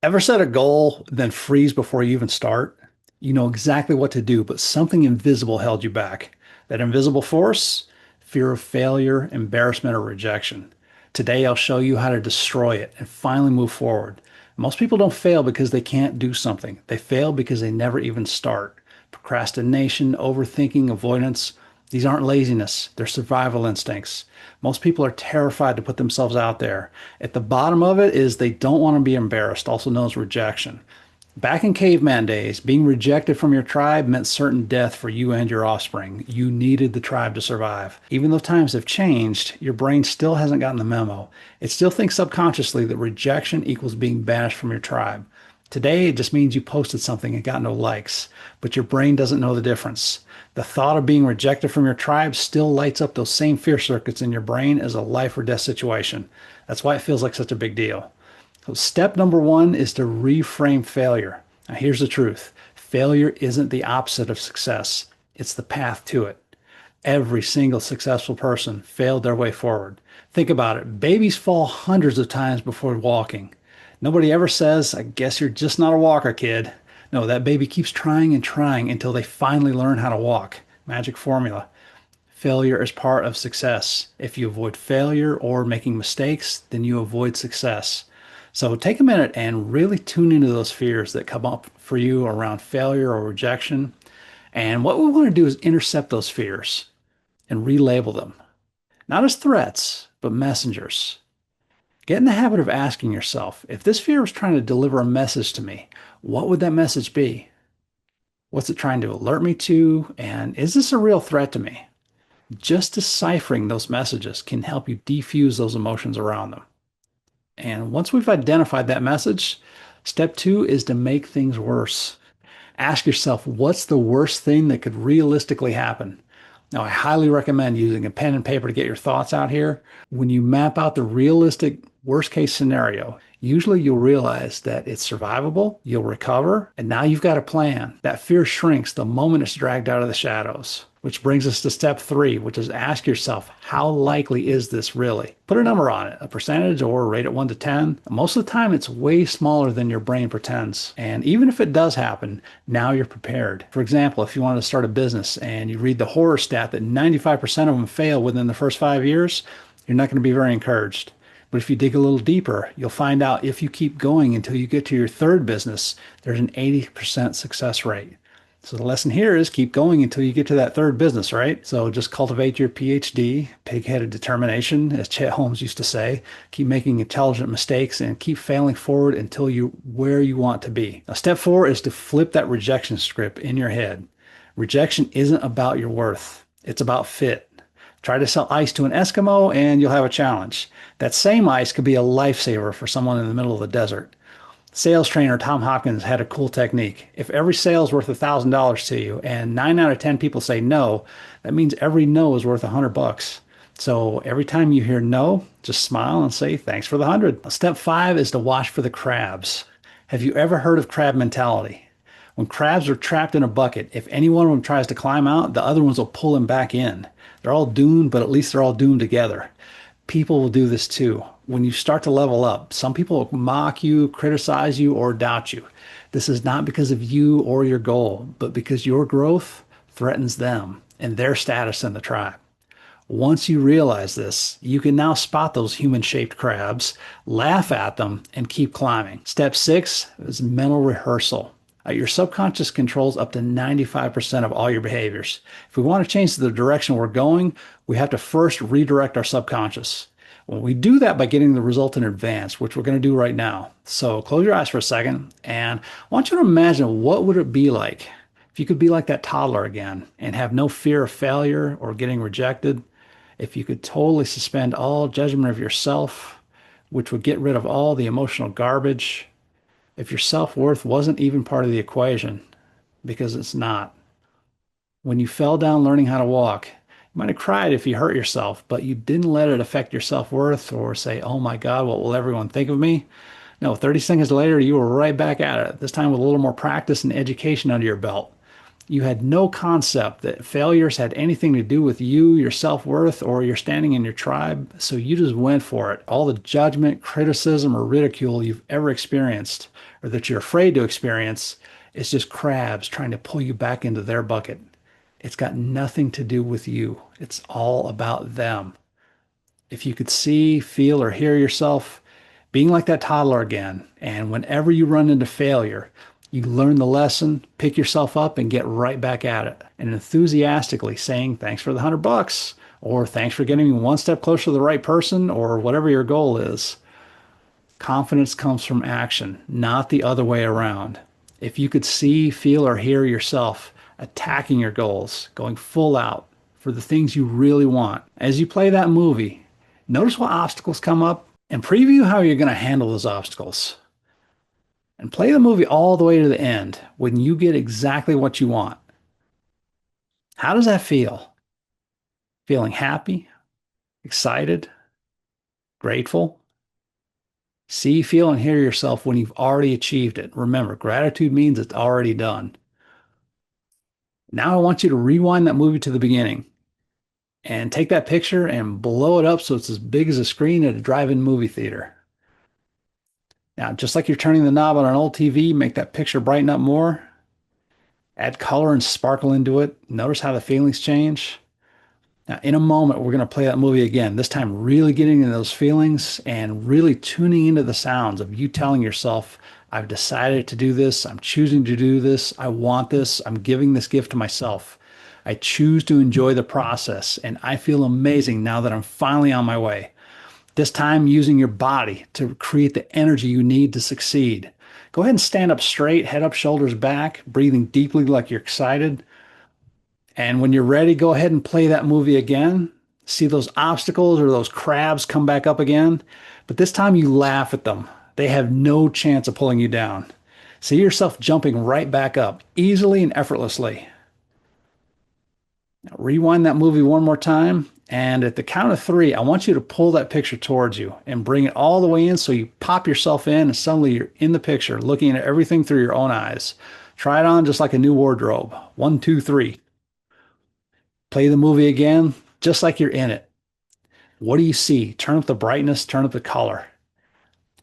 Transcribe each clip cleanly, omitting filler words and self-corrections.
Ever set a goal, then freeze before you even start? You know exactly what to do, but something invisible held you back. That invisible force? Fear of failure, embarrassment, or rejection. Today, I'll show you how to destroy it and finally move forward. Most people don't fail because they can't do something. They fail because they never even start. Procrastination, overthinking, avoidance, these aren't laziness, they're survival instincts. Most people are terrified to put themselves out there. At the bottom of it is they don't want to be embarrassed, also known as rejection. Back in caveman days, being rejected from your tribe meant certain death for you and your offspring. You needed the tribe to survive. Even though times have changed, your brain still hasn't gotten the memo. It still thinks subconsciously that rejection equals being banished from your tribe. Today, it just means you posted something and got no likes, but your brain doesn't know the difference. The thought of being rejected from your tribe still lights up those same fear circuits in your brain as a life or death situation. That's why it feels like such a big deal. So, step number one is to reframe failure. Now, here's the truth: failure isn't the opposite of success, it's the path to it. Every single successful person failed their way forward. Think about it: babies fall hundreds of times before walking. Nobody ever says, I guess you're just not a walker, kid. No, that baby keeps trying and trying until they finally learn how to walk. Magic formula. Failure is part of success. If you avoid failure or making mistakes, then you avoid success. So take a minute and really tune into those fears that come up for you around failure or rejection. And what we want to do is intercept those fears and relabel them, not as threats, but messengers. Get in the habit of asking yourself, if this fear was trying to deliver a message to me, what would that message be? What's it trying to alert me to? And is this a real threat to me? Just deciphering those messages can help you defuse those emotions around them. And once we've identified that message, step two is to make things worse. Ask yourself, what's the worst thing that could realistically happen? Now, I highly recommend using a pen and paper to get your thoughts out here. When you map out the realistic worst case scenario, usually you'll realize that it's survivable, you'll recover, and now you've got a plan. That fear shrinks the moment it's dragged out of the shadows. Which brings us to step three, which is ask yourself, how likely is this really? Put a number on it, a percentage, or rate it 1 to 10. Most of the time, it's way smaller than your brain pretends. And even if it does happen, now you're prepared. For example, if you wanted to start a business and you read the horror stat that 95% of them fail within the first 5 years, you're not going to be very encouraged. But if you dig a little deeper, you'll find out if you keep going until you get to your third business, there's an 80% success rate. So the lesson here is keep going until you get to that third business, right? So just cultivate your PhD, pig-headed determination, as Chet Holmes used to say. Keep making intelligent mistakes and keep failing forward until you're where you want to be. Now, step four is to flip that rejection script in your head. Rejection isn't about your worth. It's about fit. Try to sell ice to an Eskimo and you'll have a challenge. That same ice could be a lifesaver for someone in the middle of the desert. Sales trainer Tom Hopkins had a cool technique. If every sale is worth $1,000 to you and 9 out of 10 people say no, that means every no is worth $100. So every time you hear no, just smile and say thanks for the 100. Step five is to watch for the crabs. Have you ever heard of crab mentality? When crabs are trapped in a bucket, if any one of them tries to climb out, the other ones will pull them back in. They're all doomed, but at least they're all doomed together. People will do this too. When you start to level up, some people will mock you, criticize you, or doubt you. This is not because of you or your goal, but because your growth threatens them and their status in the tribe. Once you realize this, you can now spot those human-shaped crabs, laugh at them, and keep climbing. Step six is mental rehearsal. Your subconscious controls up to 95% of all your behaviors. If we want to change the direction we're going, we have to first redirect our subconscious. Well, we do that by getting the result in advance, which we're going to do right now. So close your eyes for a second, and I want you to imagine what would it be like if you could be like that toddler again and have no fear of failure or getting rejected, if you could totally suspend all judgment of yourself, which would get rid of all the emotional garbage, if your self-worth wasn't even part of the equation, because it's not. When you fell down learning how to walk, you might have cried if you hurt yourself, but you didn't let it affect your self-worth or say, oh my God, what will everyone think of me? No, 30 seconds later, you were right back at it, this time with a little more practice and education under your belt. You had no concept that failures had anything to do with you, your self-worth, or your standing in your tribe. So you just went for it. All the judgment, criticism, or ridicule you've ever experienced, or that you're afraid to experience, is just crabs trying to pull you back into their bucket. It's got nothing to do with you. It's all about them. If you could see, feel, or hear yourself being like that toddler again, and whenever you run into failure, you learn the lesson, pick yourself up, and get right back at it, and enthusiastically saying, thanks for the $100, or thanks for getting me one step closer to the right person, or whatever your goal is. Confidence comes from action, not the other way around. If you could see, feel, or hear yourself attacking your goals, going full out for the things you really want, as you play that movie, notice what obstacles come up and preview how you're going to handle those obstacles. And play the movie all the way to the end when you get exactly what you want. How does that feel? Feeling happy, excited, grateful? See, feel, and hear yourself when you've already achieved it. Remember, gratitude means it's already done. Now I want you to rewind that movie to the beginning and take that picture and blow it up so it's as big as a screen at a drive-in movie theater. Now, just like you're turning the knob on an old TV, make that picture brighten up more. Add color and sparkle into it. Notice how the feelings change. Now, in a moment, we're going to play that movie again, this time really getting into those feelings and really tuning into the sounds of you telling yourself, I've decided to do this. I'm choosing to do this. I want this. I'm giving this gift to myself. I choose to enjoy the process, and I feel amazing now that I'm finally on my way. This time, using your body to create the energy you need to succeed. Go ahead and stand up straight, head up, shoulders back, breathing deeply like you're excited. And when you're ready, go ahead and play that movie again. See those obstacles or those crabs come back up again, but this time you laugh at them. They have no chance of pulling you down. See yourself jumping right back up easily and effortlessly. Now, rewind that movie one more time. And at the count of three, I want you to pull that picture towards you and bring it all the way in so you pop yourself in and suddenly you're in the picture, looking at everything through your own eyes. Try it on just like a new wardrobe. 1, 2, 3. Play the movie again, just like you're in it. What do you see? Turn up the brightness, turn up the color.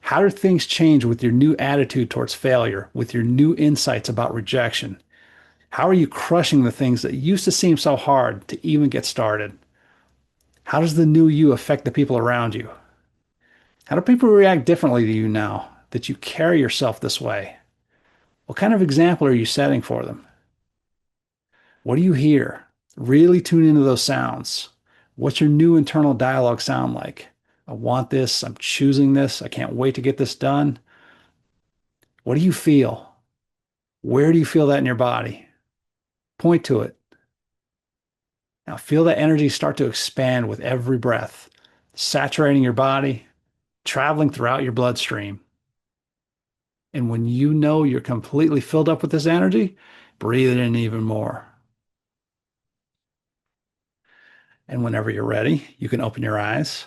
How do things change with your new attitude towards failure, with your new insights about rejection? How are you crushing the things that used to seem so hard to even get started? How does the new you affect the people around you? How do people react differently to you now that you carry yourself this way? What kind of example are you setting for them? What do you hear? Really tune into those sounds. What's your new internal dialogue sound like? I want this. I'm choosing this. I can't wait to get this done. What do you feel? Where do you feel that in your body? Point to it. Now feel that energy start to expand with every breath, saturating your body, traveling throughout your bloodstream. And when you know you're completely filled up with this energy, breathe it in even more. And whenever you're ready, you can open your eyes.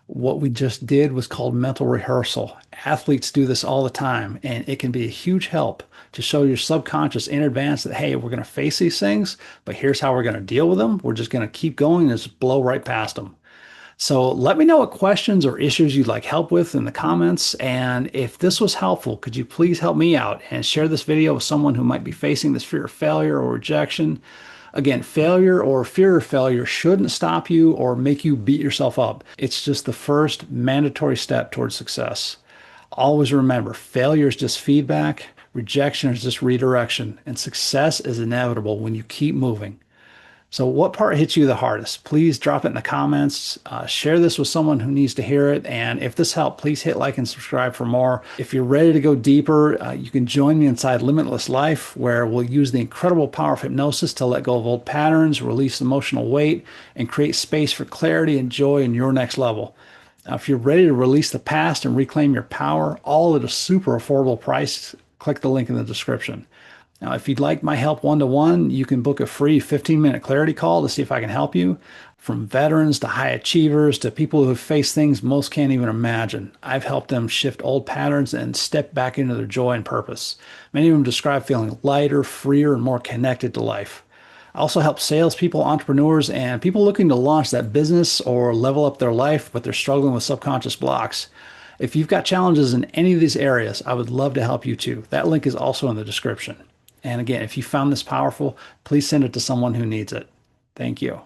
What we just did was called mental rehearsal. Athletes do this all the time, and it can be a huge help to show your subconscious in advance that, hey, we're going to face these things, but here's how we're going to deal with them. We're just going to keep going and just blow right past them. So let me know what questions or issues you'd like help with in the comments. And if this was helpful, could you please help me out and share this video with someone who might be facing this fear of failure or rejection? Again, failure or fear of failure shouldn't stop you or make you beat yourself up. It's just the first mandatory step towards success. Always remember, failure is just feedback, rejection is just redirection, and success is inevitable when you keep moving. So what part hits you the hardest? Please drop it in the comments. Share this with someone who needs to hear it. And if this helped, please hit like and subscribe for more. If you're ready to go deeper, you can join me inside Limitless Life, where we'll use the incredible power of hypnosis to let go of old patterns, release emotional weight, and create space for clarity and joy in your next level. If you're ready to release the past and reclaim your power, all at a super affordable price, click the link in the description. Now, if you'd like my help one-to-one, you can book a free 15-minute clarity call to see if I can help you. From veterans to high achievers to people who face things most can't even imagine. I've helped them shift old patterns and step back into their joy and purpose. Many of them describe feeling lighter, freer, and more connected to life. I also help salespeople, entrepreneurs, and people looking to launch that business or level up their life, but they're struggling with subconscious blocks. If you've got challenges in any of these areas, I would love to help you too. That link is also in the description. And again, if you found this powerful, please send it to someone who needs it. Thank you.